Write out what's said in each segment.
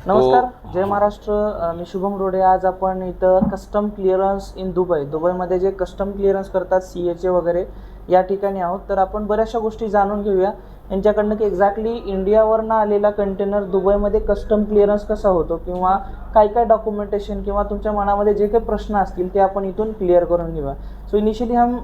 नमस्कार, जय महाराष्ट्र. मी शुभम रोडे. आज आपण इथं कस्टम क्लिअरन्स इन दुबईमध्ये जे कस्टम क्लिअरन्स करतात CA वगैरे या ठिकाणी आहोत. तर आपण बऱ्याचशा गोष्टी जाणून घेऊया यांच्याकडनं की एक्झॅक्टली इंडियावरनं आलेला कंटेनर दुबईमध्ये कस्टम क्लिअरन्स कसा होतो किंवा काय काय डॉक्युमेंटेशन किंवा तुमच्या मनामध्ये जे काही प्रश्न असतील ते आपण इथून क्लियर करून घेऊया. सो इनिशियली हम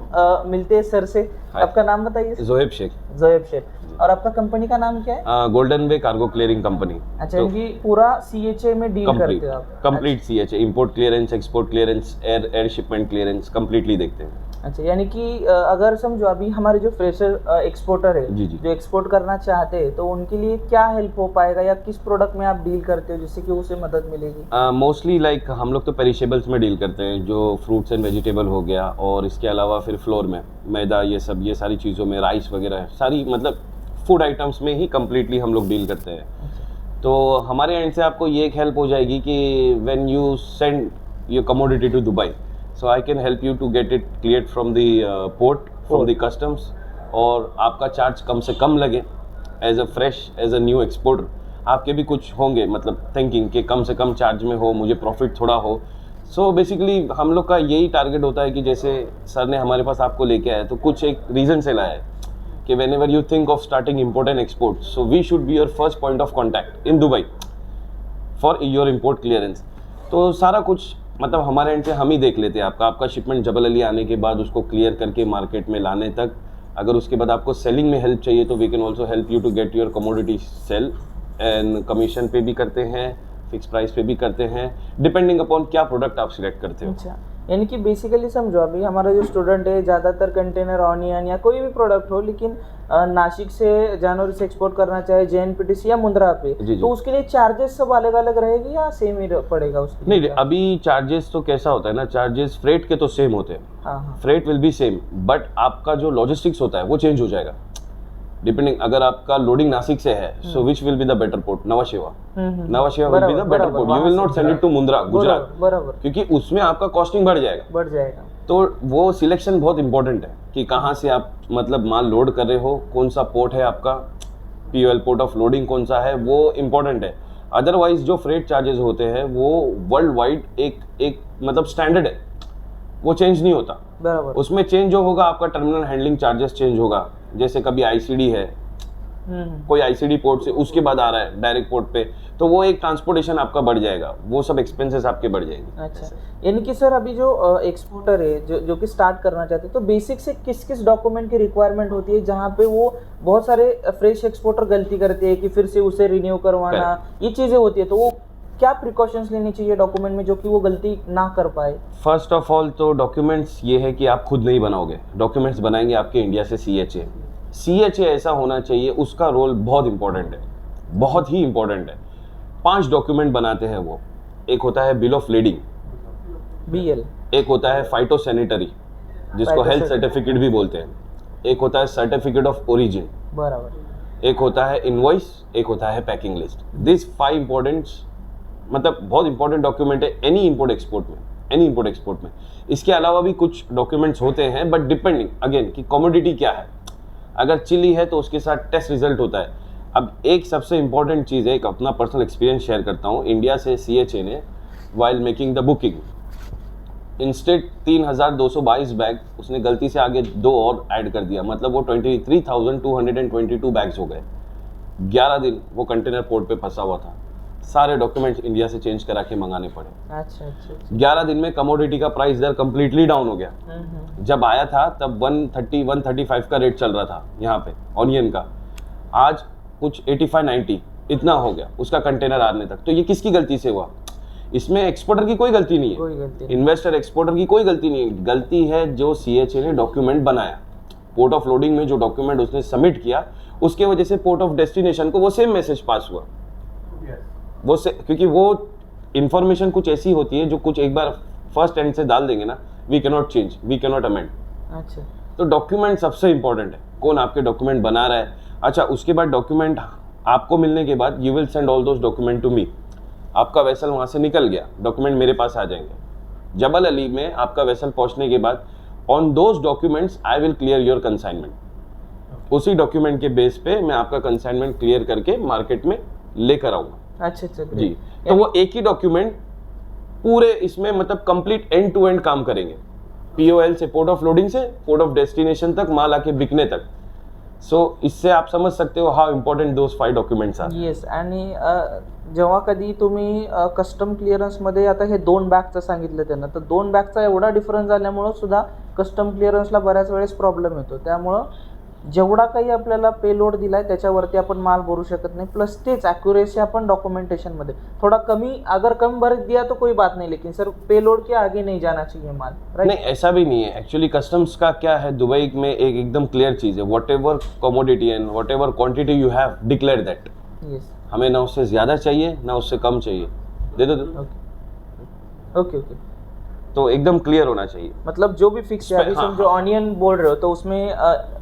मिलते हैं सर से. आपका नाम बताइए. जोएब शेख. और आपका कंपनी का नाम क्या है? Golden way cargo clearing company. अच्छा, ये पूरा CHA में डील करते हो आप? Complete CHA, import clearance, export clearance, air shipment clearance completely देखते हैं. अच्छा, यानी कि अगर समझो अभी हमारे जो फ्रेशर एक्सपोर्टर है जी. जो एक्सपोर्ट करना चाहते हैं तो उनके लिए क्या हेल्प हो पाएगा या किस प्रोडक्ट में आप डील करते हो जिससे कि उसे मदद मिलेगी? मोस्टली लाइक हम लोग तो पेरिशेबल्स में डील करते हैं, जो फ्रूट्स एंड वेजिटेबल हो गया, और इसके अलावा फिर फ्लोर में मैदा, ये सारी चीज़ों में, राइस वगैरह सारी मतलब फूड आइटम्स में ही कम्प्लीटली हम लोग डील करते हैं. तो हमारे एंड से आपको ये एक हेल्प हो जाएगी कि when you send your commodity to Dubai, so I can help you to get it cleared from the port, from the customs, और आपका चार्ज कम से कम लगे. एज अ न्यू एक्सपोर्टर आपके भी कुछ होंगे मतलब थिंकिंग कि कम से कम चार्ज में हो, मुझे प्रॉफिट थोड़ा हो. सो बेसिकली हम लोग का यही टारगेट होता है कि जैसे सर ने हमारे पास आपको लेके आया तो कुछ एक रीज़न से लाया है कि whenever you think of starting import and export, so we should be your first point of contact in Dubai for your import clearance. तो सारा कुछ मतलब हमारे एंड से हम ही देख लेते हैं. आपका शिपमेंट जबल अली आने के बाद उसको क्लियर करके मार्केट में लाने तक. अगर उसके बाद आपको सेलिंग में हेल्प चाहिए तो we can also help you to get your commodity sale, and commission pay भी करते हैं, फिक्स प्राइस पे भी करते हैं, डिपेंडिंग अपॉन क्या प्रोडक्ट आप सिलेक्ट करते हो. अच्छा, यानी कि बेसिकली समझो अभी हमारा जो स्टूडेंट है ज़्यादातर कंटेनर ऑनियन या कोई भी प्रोडक्ट हो लेकिन नासिक से जानवरी से एक्सपोर्ट करना चाहे JNPT या मुंद्रा पे, तो उसके लिए चार्जेस सब अलग अलग रहेगी या सेम ही पड़ेगा उसके लिए? नहीं, अभी चार्जेस तो कैसा होता है ना, चार्जेस फ्रेट के तो सेम होते हैं. हाँ. Freight will be same, but आपका जो लॉजिस्टिक्स होता है वो चेंज हो जाएगा डिपेंडिंग. अगर आपका लोडिंग नासिक से है, so which will be the better port? Nava Sheva will be the better port. You will not send it to Mundra, Gujarat, बराबर, क्योंकि उसमें आपका कॉस्टिंग बढ़ जाएगा. तो वो सिलेक्शन बहुत इंपॉर्टेंट है कि कहाँ से आप मतलब माल लोड कर रहे हो, कौन सा पोर्ट है आपका, POL पोर्ट ऑफ लोडिंग कौन सा है, वो इम्पोर्टेंट है. अदरवाइज जो फ्रेट चार्जेस होते हैं वो वर्ल्ड वाइड एक मतलब स्टैंडर्ड है, वो चेंज नहीं होता. बराबर. उसमें चेंज जो होगा आपका टर्मिनल हैंडलिंग चार्जेस चेंज होगा. जैसे कभी ICD है, कोई ICD पोर्ट से उसके बाद आ रहा है डायरेक्ट पोर्ट पे, तो वो एक ट्रांसपोर्टेशन आपका बढ़ जाएगा, वो सब एक्सपेंसेस आपके बढ़ जाएंगे. अच्छा, यानी कि सर अभी जो एक्सपोर्टर है जो कि स्टार्ट करना चाहते हैं तो बेसिक से किस किस डॉक्यूमेंट की रिक्वायरमेंट होती है जहाँ पे वो बहुत सारे फ्रेश एक्सपोर्टर गलती करते हैं कि फिर से उसे रिन्यू करवाना, ये चीज़ें होती है, तो वो क्या प्रिकॉशंस लेनी चाहिए डॉक्यूमेंट में जो कि वो गलती ना कर पाए? फर्स्ट ऑफ ऑल तो डॉक्यूमेंट्स ये है कि आप खुद नहीं बनाओगे, डॉक्यूमेंट्स बनाएंगे आपके इंडिया से CHA ऐसा होना चाहिए, उसका रोल बहुत इंपॉर्टेंट है, बहुत ही इंपॉर्टेंट है. 5 डॉक्यूमेंट बनाते हैं वो. एक होता है बिल ऑफ लीडिंग, BL. एक होता है फाइटोसैनिटरी जिसको हेल्थ सर्टिफिकेट भी बोलते हैं. एक होता है सर्टिफिकेट ऑफ ओरिजिन, बराबर. एक होता है इनवॉइस, एक होता है पैकिंग लिस्ट. दिस 5 इंपॉर्टेंट्स मतलब बहुत इंपॉर्टेंट डॉक्यूमेंट है एनी इंपोर्ट एक्सपोर्ट में. इसके अलावा भी कुछ डॉक्यूमेंट्स होते हैं, बट डिपेंडिंग अगेन कि कमोडिटी क्या है. अगर चिली है तो उसके साथ टेस्ट रिजल्ट होता है. अब एक सबसे इंपॉर्टेंट चीज़ है, एक अपना पर्सनल एक्सपीरियंस शेयर करता हूँ. इंडिया से CHA ने while making the booking instead 3222 bag उसने गलती से आगे 2 और ऐड कर दिया, मतलब वो 23,222 बैग्स हो गए. 11 दिन वो कंटेनर पोर्ट पे फंसा हुआ था. सारे डॉक्यूमेंट्स इंडिया से चेंज करा के मंगाने पड़े. अच्छा. 11 दिन में कमोडिटी का प्राइस दर कम्प्लीटली डाउन हो गया. जब आया था तब 130-135 का रेट चल रहा था यहाँ पे ऑनियन का. आज कुछ 85-90 इतना हो गया उसका कंटेनर आने तक. तो ये किसकी गलती से हुआ? इसमें एक्सपोर्टर की कोई गलती नहीं है, इन्वेस्टर एक्सपोर्टर की कोई गलती नहीं है. गलती है जो CHA ने डॉक्यूमेंट बनाया, पोर्ट ऑफ लोडिंग में जो डॉक्यूमेंट उसने सबमिट किया, उसके वजह से पोर्ट ऑफ डेस्टिनेशन को वो सेम मैसेज पास हुआ. क्योंकि वो इंफॉर्मेशन कुछ ऐसी होती है जो कुछ एक बार फर्स्ट एंड से डाल देंगे ना, we can not change, we can not amend. अच्छा, तो डॉक्यूमेंट सबसे इंपॉर्टेंट है, कौन आपके डॉक्यूमेंट बना रहा है. अच्छा, उसके बाद डॉक्यूमेंट आपको मिलने के बाद you will send all those document to me. आपका वेसल वहाँ से निकल गया, डॉक्यूमेंट मेरे पास आ जाएंगे. जबल अली में आपका वेसल पहुँचने के बाद on those documents I will clear your consignment. उसी डॉक्यूमेंट के बेस पे मैं आपका कंसाइनमेंट क्लियर करके मार्केट में लेकर आऊँगा. अच्छा अच्छा जी। great. तो वो एक ही डॉक्यूमेंट पूरे इसमें मतलब कंप्लीट एंड टू एंड काम करेंगे, POL से, पोर्ट ऑफ लोडिंग से पोर्ट ऑफ डेस्टिनेशन तक, माल आके बिकने तक। सो इससे आप समझ सकते हो how important those 5 documents are. Yes. आणि जेव्हा कधी तुम्ही कस्टम क्लिअरन्समध्ये आता हे 2 बॅगचं सांगितलं त्यांना, तर 2 बॅगचा एवढा डिफरन्स झाल्यामुळं सुद्धा कस्टम क्लिअरन्सला बऱ्याच वेळेस प्रॉब्लेम येतो. त्यामुळं जेवढा काही आपल्याला पेलोड दिलाय त्याच्यावरती आपण माल भरू शकत नाही. प्लस तेच ॲक्युरेसी आपण डॉक्युमेंटेशनमध्ये थोड़ा कमी, अगर कम भर दिया तो कोई बात नहीं, लेकिन सर पेलोड के आगे नहीं जाना चाहिए माल, राइट? नहीं, ऐसा भी नहीं है एक्चुअली। कस्टम्स का क्या है, दुबई में एक एकदम क्लियर चीज़ है, what ever commodity and what ever quantity you have declare that. Yes. हमें ना उससे ज़्यादा चाहिए ना उससे कम चाहिए, दे दो। Okay okay okay. तो एकदम क्लियर होना चाहिए। मतलब जो भी फिक्स है, अभी हाँ, समझो ऑनियन बोल रहे हो तो उसमें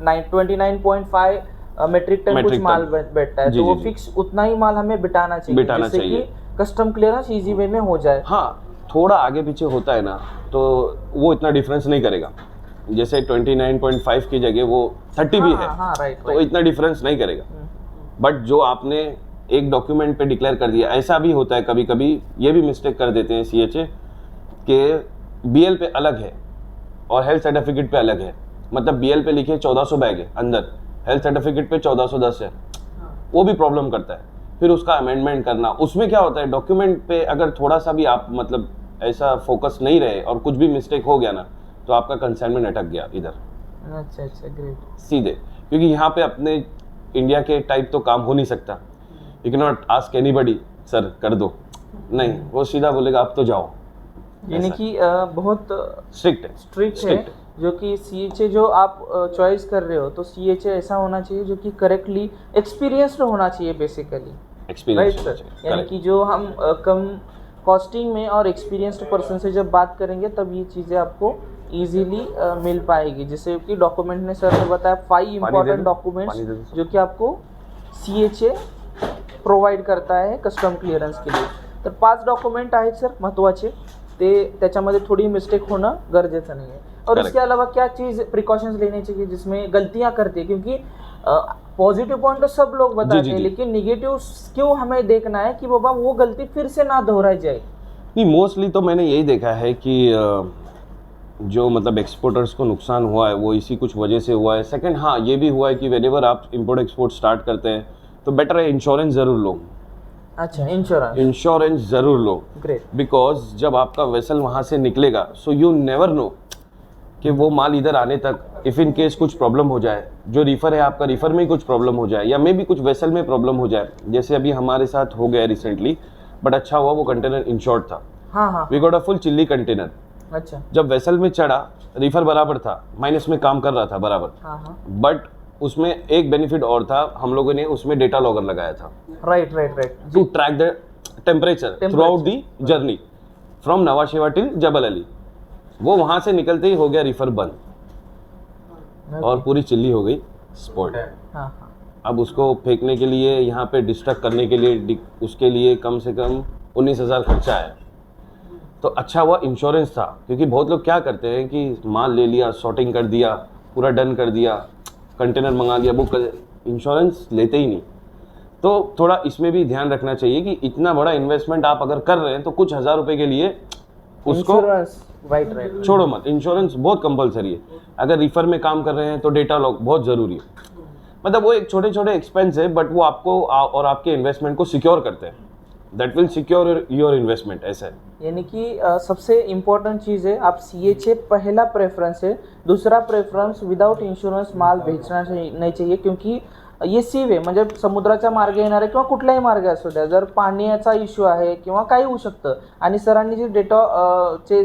29.5 मेट्रिक टन कुछ मेट्रिक माल टन। बैठता है, जी, तो वो जी, जी। फिक्स उतना ही माल हमें बिटाना चाहिए, बिटाना जिससे चाहिए। कि कस्टम क्लियरेंस इजी वे में हो जाए. हाँ, थोड़ा आगे पीछे होता है ना तो वो इतना डिफरेंस नहीं करेगा। जैसे 29.5 की जगह वो 30 भी है, हाँ राइट तो इतना डिफरेंस नहीं करेगा। बट जो आपने एक डॉक्यूमेंट पे डिक्लेयर कर दिया, ऐसा भी होता है कभी कभी, ये भी मिस्टेक कर देते हैं CHA के BL पे अलग है और हेल्थ सर्टिफिकेट पे अलग है। मतलब BL पे लिखे 1400 बैग है अंदर, हेल्थ सर्टिफिकेट पे 1410 है, वो भी प्रॉब्लम करता है। फिर उसका अमेंडमेंट करना, उसमें क्या होता है डॉक्यूमेंट पे अगर थोड़ा सा भी आप मतलब ऐसा फोकस नहीं रहे और कुछ भी मिस्टेक हो गया ना, तो आपका कंसाइनमेंट अटक गया इधर अच्छा अच्छा ग्रेट. सीधे। क्योंकि यहाँ पे अपने इंडिया के टाइप तो काम हो नहीं सकता। You can not ask anybody sir कर दो, नहीं, वो सीधा बोलेगा आप तो जाओ। यानी कि बहुत स्ट्रिक्ट है, स्ट्रिक्ट है, strict जो कि CHA जो आप चॉइस कर रहे हो तो CHA ऐसा होना चाहिए जो कि करेक्टली एक्सपीरियंस्ड होना चाहिए बेसिकली, राइट एक्सपीरियंस सर? यानी कि जो हम कम कॉस्टिंग में और एक्सपीरियंस्ड पर्सन से जब बात करेंगे तब ये चीज़ें आपको इजीली मिल पाएगी। जैसे कि डॉक्यूमेंट ने सर ने बताया 5 इंपॉर्टेंट डॉक्यूमेंट्स जो कि आपको CHA प्रोवाइड करता है कस्टम क्लिअरन्स के लिए. तर 5 डॉक्युमेंट आहेत सर महत्त्वाचे, ते त्याच्यामध्ये थोड़ी मिस्टेक होना गरजेचं नहीं है. और Correct. इसके अलावा क्या चीज़ प्रिकॉशंस लेनी चाहिए जिसमें गलतियां करती है, क्योंकि पॉजिटिव पॉइंट तो सब लोग बताते जी, हैं, जी. लेकिन निगेटिव क्यों हमें देखना है कि बाबा वो गलती फिर से ना दोहराई जाए. नहीं, मोस्टली तो मैंने यही देखा है कि जो मतलब एक्सपोर्टर्स को नुकसान हुआ है वो इसी कुछ वजह से हुआ है। सेकंड, हाँ ये भी हुआ है कि वेनेवर आप इंपोर्ट एक्सपोर्ट स्टार्ट करते हैं तो बेटर है इंश्योरेंस ज़रूर लो। अच्छा, इंश्योरेंस, इंश्योरेंस ज़रूर लो, ग्रेट. बिकॉज जब आपका वेसल वहाँ से निकलेगा सो यू नेवर नो कि वो माल इधर आने तक इफ़ इन केस कुछ प्रॉब्लम हो जाए, जो रीफ़र है आपका रीफ़र में ही कुछ प्रॉब्लम हो जाए या मे भी कुछ वेसल में प्रॉब्लम हो जाए, जैसे अभी हमारे साथ हो गया रिसेंटली। बट अच्छा हुआ वो कंटेनर इंश्योर्ड था, हाँ हाँ, we got a full chilli container. अच्छा, जब वेसल में चढ़ा रीफर बराबर था, माइनस में काम कर रहा था बराबर, हाँ हाँ, बट उसमें एक बेनिफिट और था, हम लोगों ने उसमें डेटा लॉगर लगाया था right right right. To track the temperature throughout the journey from Nhava Sheva till जबल अली। वो वहां से निकलते ही हो गया रीफर बंद और पूरी चिल्ली हो गई स्पॉट। हाँ हाँ, अब उसको फेंकने के लिए, यहाँ पे डिस्ट्रक्ट करने के लिए, उसके लिए कम से कम 19,000 खर्चा है। तो अच्छा हुआ इंश्योरेंस था, क्योंकि बहुत लोग क्या करते हैं कि माल ले लिया, सॉर्टिंग कर दिया, पूरा डन कर दिया, कंटेनर मंगा लिया, बुक कर, इंश्योरेंस लेते ही नहीं। तो थोड़ा इसमें भी ध्यान रखना चाहिए कि इतना बड़ा इन्वेस्टमेंट आप अगर कर रहे हैं तो कुछ हज़ार रुपये के लिए उसको इंश्योरेंस, राइट राइट, छोड़ो मत। इंश्योरेंस बहुत कंपलसरी है। अगर रीफर में काम कर रहे हैं तो डेटा लॉग बहुत ज़रूरी है। मतलब वो एक छोटे छोटे एक्सपेंस है, बट वो आपको और आपके इन्वेस्टमेंट को सिक्योर करते हैं। That will secure your investment, ऐसा है। यानी कि सबसे इम्पोर्टेंट चीज़ है, आप CHA पहला प्रेफरन्स है, दूसरा प्रेफरन्स विदाउट इन्शुरन्स माल भेजना नाही चाहिए, क्योंकि ये सीव आहे, म्हणजे समुद्राच्या मार्गे येणारे किंवा कुठलाही मार्ग असू द्या, जर पाण्याचा इश्यू आहे किंवा काही होऊ शकतं, आणि सरांनी जे डेटा चे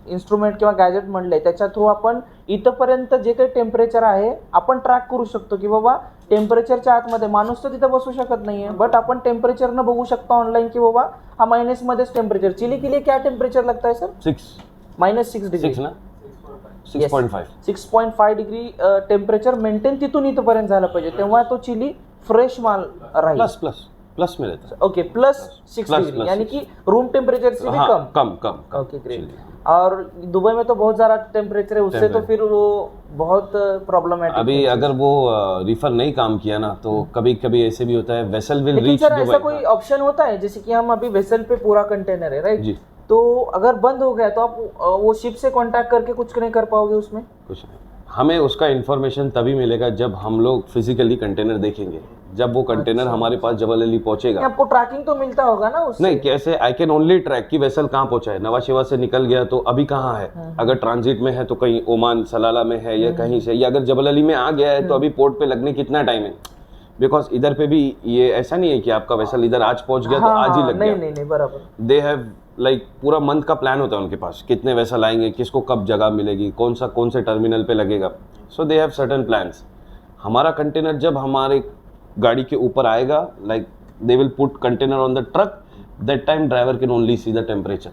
इन्स्ट्रुमेंट किंवा गॅजेट म्हणले त्याच्या थ्रू आपण इथंपर्यंत जे काही टेम्परेचर आहे आपण ट्रॅक करू शकतो की बाबा टेम्परेचरच्या आतमध्ये माणूस तर तिथं बसू शकत नाही आहे, बट आपण टेम्परेचरनं बघू शकतो ऑनलाईन की बाबा हा मायनसमध्येच टेम्परेचर. चिली के लिए क्या टेम्परेचर लगता है सर? -6 डिग्री, 6 ना 6.5 6.5 डिग्री टेम्परेचर मेंटेन तिथून इथपर्यंत झालं पाहिजे, तेव्हा तो चिली फ्रेश माल राहील. प्लस प्लस में रहता है। Okay, plus 6 Plus, degree, plus यानी 6. कि रूम टेम्परेचर से भी हाँ, कम। कम ओके, ग्रेट। चलिए। और दुबई में तो बहुत ज़्यादा टेम्परेचर है, उससे तो फिर वो बहुत प्रॉब्लमेटिक अभी अगर वो रिफर नहीं काम किया ना तो कभी कभी ऐसे भी होता है वेसल विल लेकिन रीच सर ऐसा दुबई। कोई ऑप्शन होता है, जैसे कि हम अभी वेसल पे पूरा कंटेनर है, राइट? जी। तो अगर बंद हो गया तो आप वो शिप से कांटेक्ट करके कुछ नहीं कर पाओगे उसमें? कुछ नहीं, हमें उसका इन्फॉर्मेशन तभी मिलेगा जब हम लोग फिजिकली कंटेनर देखेंगे, जब वो कंटेनर हमारे पास जबल अली पहुंचेगा। आपको ट्रैकिंग तो मिलता होगा ना उससे? नहीं, कैसे? आई कैन ओनली ट्रैक कि वेसल कहाँ पहुंचा है। नवा शेवा से निकल गया तो अभी कहाँ है, अगर ट्रांजिट में है तो कहीं ओमान सलाला में है या कहीं से, या अगर जबल अली में आ गया है तो अभी पोर्ट पे लगने कितना टाइम है। बिकॉज इधर पे भी ये ऐसा नहीं है कि आपका वेसल इधर आज पहुंच गया तो आज ही लग गया। नहीं, बराबर। दे हैव लाइक पूरा मंथ का प्लान होता है उनके पास, कितने वेसल आएंगे, किसको कब जगह मिलेगी, कौन से टर्मिनल पे लगेगा। सो दे हैव सर्टेन प्लान्स। हमारा कंटेनर जब हमारे गाड़ी के ऊपर आएगा, like they will put container on the truck, that time driver can only see the temperature.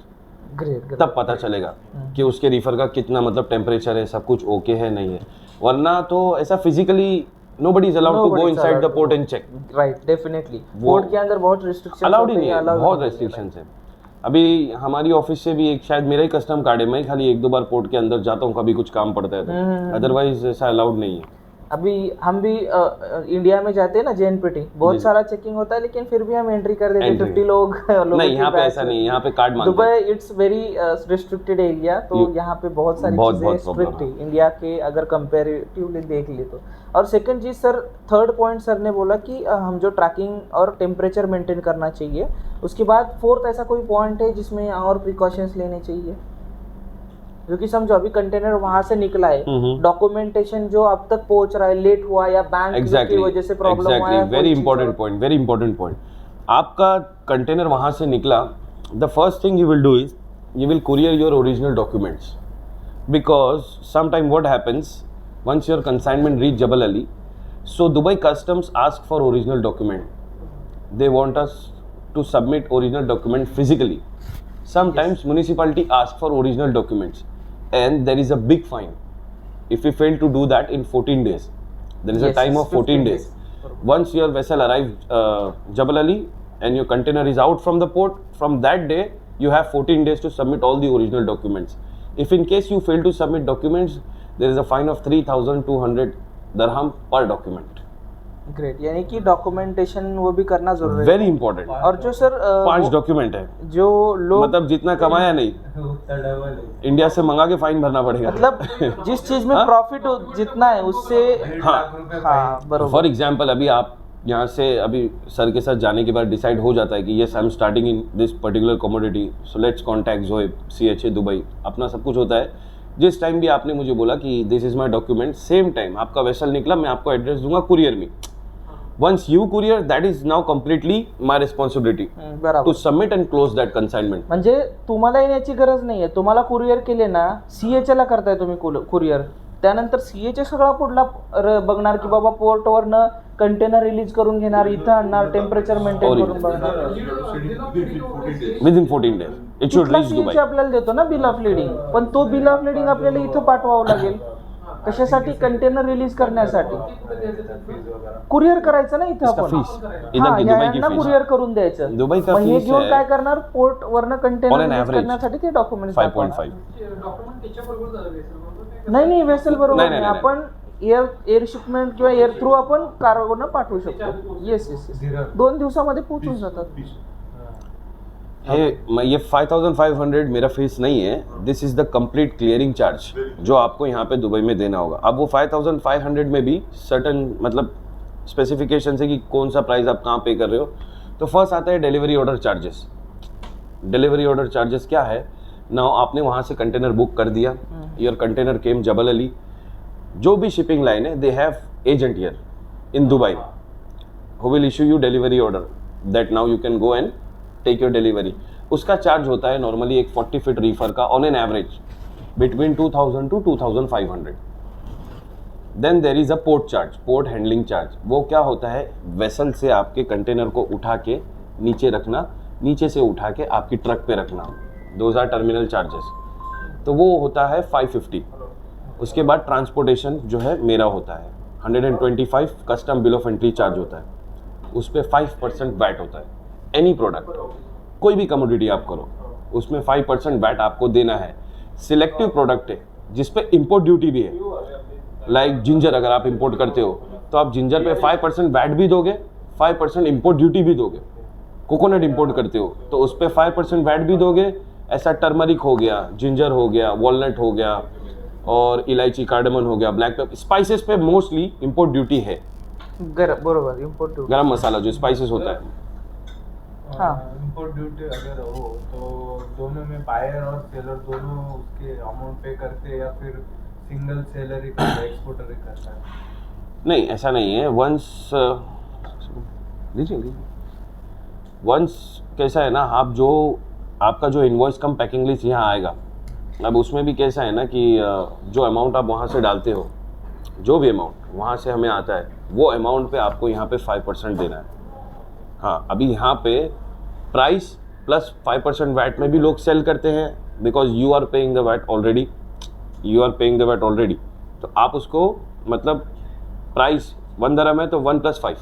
Great. तब पता चलेगा कि उसके रिफर का कितना मतलब टेम्परेचर है, सब कुछ ओके है नहीं है। वरना तो ऐसा physically nobody is allowed to go inside the port and check. Right, definitely port के अंदर बहुत रिस्ट्रिक्शंस अलाउड ही नहीं है, बहुत रेस्ट्रिक्शंस है। अभी हमारी ऑफिस से भी एक शायद मेरा ही कस्टम कार्ड है, मैं खाली 1-2 बार पोर्ट के अंदर जाता हूँ, कभी कुछ काम पड़ता है तो, अदरवाइज ऐसा अलाउड नहीं है। अभी हम भी इंडिया में जाते हैं ना, JNPT, बहुत सारा चेकिंग होता है, लेकिन फिर भी हम एंट्री कर देते हैं 50 लोगों नहीं, यहाँ पे ऐसा नहीं, यहाँ पे कार्ड मांगते Dubai it's very restricted area, तो यहाँ पे बहुत सारी चीजें स्ट्रिक्ट है इंडिया के अगर कंपेरेटिवली देख ले तो। और सेकंड चीज सर, थर्ड पॉइंट सर ने बोला कि हम जो ट्रैकिंग और टेम्परेचर मेंटेन करना चाहिए, उसके बाद फोर्थ ऐसा कोई पॉइंट है जिसमें और प्रिकॉशंस लेने चाहिए? क्योंकि समझो अभी कंटेनर वहां से निकला है, डॉक्यूमेंटेशन जो अब तक पहुंच रहा है लेट हुआ या बैंक की वजह से प्रॉब्लम हुआ है, वेरी इंपॉर्टेंट पॉइंट। आपका कंटेनर वहां से निकला, the first thing you will do is you will courier your original documents, because some time what happens once your consignment reach Jabal Ali, so Dubai Customs ask for original document. They want us to submit original document physically. Sometimes municipality ask for original documents, and there is a big fine if we fail to do that in 14 days. There is a time of 14 days. Once your vessel arrives Jabal Ali and your container is out from the port, from that day you have 14 days to submit all the original documents. If in case you fail to submit documents, there is a fine of 3,200 dirham per document. Great, यानी कि documentation वो भी करना जरूरी है। Very important. और जो sir 5 document है, जो लोग मतलब जितना कमाया नहीं, इंडिया से मंगा के फाइन भरना पड़ेगा। मतलब जिस चीज में प्रॉफिट जितना है उससे, हाँ बरोबर। फॉर एग्जाम्पल अभी आप यहाँ से अभी सर के साथ जाने के बाद डिसाइड हो जाता है कि yes I am starting in this particular commodity, so let's contact Zoeb CHA Dubai, अपना सब कुछ होता है। जिस टाइम भी आपने मुझे बोला कि this is my document, same time आपका वेसल निकला, मैं आपको एड्रेस दूंगा कुरियर में। Once you courier, that is now completely my responsibility to submit and close that consignment. म्हणजे तुम्हाला येण्याची गरज नाहीये, तुम्हाला कुरिअर केले ना, CHA ला करताय तुम्ही कुरिअर, त्यानंतर CHA सगळा पुढला बघणार की बाबा पोर्टवरनं कंटेनर रिलीज करून घेणार, इथं आणणार, टेम्परेचर मेंटेन करून बघणार. Within 14 days it should reach Dubai. आपल्याला देतो ना बिल ऑफ लीडिंग, पण तो बिल ऑफ लीडिंग आपल्याला इथं पाठवावं लागेल. कशासाठी? कंटेनर रिलीज करण्यासाठी. कुरिअर करायचं ना इथं आपण, यांना कुरिअर करून द्यायचं. दुबई का हे घेऊन काय करणार, पोर्ट वरनं कंटेनर रिलीज करण्यासाठी ते डॉक्युमेंट 5.5. नाही वेसल बरोबर नाही, आपण एअर शिपमेंट किंवा एअर थ्रू आपण कार्गोनं पाठवू शकतो. येस 2 दिवसामध्ये पोहोचून जातात. ये 5,500 मेरा फीस नहीं है, this is the complete clearing charge जो आपको यहाँ पे दुबई में देना होगा. अब वो 5,500 में भी सर्टन मतलब स्पेसिफिकेशन है कि कौन सा प्राइस आप कहाँ पे कर रहे हो. तो फर्स्ट आता है delivery order charges. Delivery order charges क्या है ना, आपने वहाँ से कंटेनर बुक कर दिया, your container came Jebel Ali. जो भी शिपिंग लाइन है, they have agent here in Dubai who will issue you delivery order that now you can go and take your delivery. उसका चार्ज होता है normally एक 40 feet reefer का on an average between 2,000 to 2,500. Then there is a port charge, port handling charge. वो क्या होता है, vessel से आपके कंटेनर को उठा के नीचे रखना, नीचे से उठा के आपकी ट्रक पे रखना, दोज आर टर्मिनल चार्जेस. तो वो होता है 550. उसके बाद ट्रांसपोर्टेशन जो है मेरा होता है 125 custom bill of entry charge होता है. उस पर 5% वैट होता है। एनी प्रोडक्ट, कोई भी कमोडिटी आप करो, उसमें 5% वैट आपको देना है। सिलेक्टिव प्रोडक्ट है जिस पे इम्पोर्ट ड्यूटी भी है, लाइक जिंजर अगर आप इंपोर्ट करते हो तो आप जिंजर पे 5% वैट भी दोगे, 5% इम्पोर्ट ड्यूटी भी दोगे। कोकोनट इंपोर्ट करते हो तो उस पर 5% वैट भी दोगे। ऐसा टर्मरिक हो गया, जिंजर हो गया, वॉलनट हो गया, और इलायची, कार्डमन हो गया, ब्लैक पेपर, स्पाइसेस पे मोस्टली इंपोर्ट ड्यूटी है। बरोबर, इम्पोर्ट ड्यूटी। गरम मसाला जो स्पाइसेस होता है, हाँ। इम्पोर्ट ड्यूटी अगर हो तो दोनों में बायर और सेलर दोनों उसके अमाउंट पे करते हैं, या फिर सिंगल सेलर ही करता है, एक्सपोर्टर ही करता है? नहीं ऐसा नहीं है। वंस कैसा है ना, आप जो आपका जो इनवॉइस कम पैकिंग लिस्ट यहाँ आएगा, अब उसमें भी कैसा है ना कि जो अमाउंट आप वहाँ से डालते हो, जो भी अमाउंट वहाँ से हमें आता है, वो अमाउंट पे आपको यहाँ पे 5% देना है। हाँ, अभी यहाँ पे प्राइस प्लस 5% वैट में भी लोग सेल करते हैं, because you are paying the VAT already, तो आप उसको मतलब प्राइस 1 दरम है तो 1 + 5,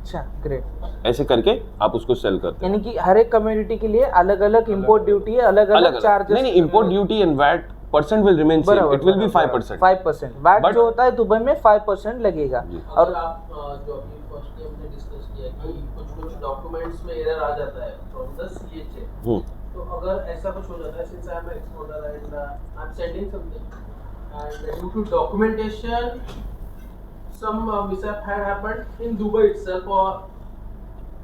अच्छा, ग्रेट। ऐसे करके आप उसको सेल करते हैं। यानी कि हर एक कम्युनिटी के लिए अलग अलग इम्पोर्ट ड्यूटी है, अलग अलग चार्जेस। नहीं, import duty and VAT percent will remain same, it will be 5%। 5% VAT But- जो होता है दुबई में 5% लगेगा। और और आप जो अभी फर्स्ट हमने डिस्कस किया कि कुछ डॉक्यूमेंट्स में एरर आ जाता है फ्रॉम द सीएचए, तो अगर ऐसा कुछ हो जाता है, since I am exporter and I am sending something and due to documentation some mishap had happened in Dubai itself or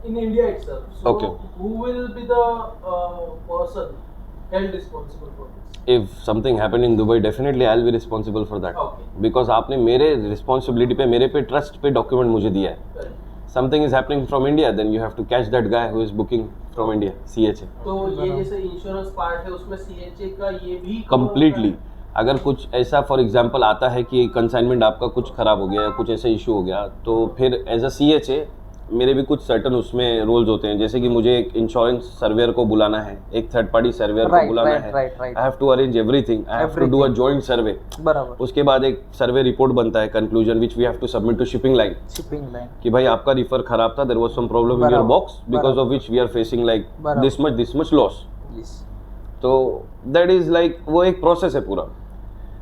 in India itself, so Okay. who will be the person held responsible for this? If something happened in Dubai, definitely I'll be responsible for that. Okay. Because आपने मेरे responsibility पे, मेरे पे trust पे document मुझे दिया है। Correct. Something is happening from India, then you have to catch that guy who is booking from India, CHA. तो ये जैसे इंश्योरेंस पार्ट है उसमें सीएचए का ये भी Completely. अगर कुछ ऐसा फॉर एग्जांपल आता है कि कंसाइनमेंट आपका कुछ ख़राब हो गया या कुछ ऐसा इशू हो गया, तो फिर एज अ CHA मेरे भी कुछ सर्टन उसमें रोल्स होते हैं, जैसे कि मुझे एक इंश्योरेंस सर्वेयर को बुलाना है, एक थर्ड पार्टी सर्वेयर को बुलाना है, I have to arrange everything, I have to do a joint survey. बराबर, उसके बाद एक सर्वे रिपोर्ट बनता है, conclusion which we have to submit to shipping line, shipping line. कि भाई आपका रिफर खराब था, there was some problem in your बराबर, box because of which we are facing like this much loss. तो that is like वो एक process है पूरा,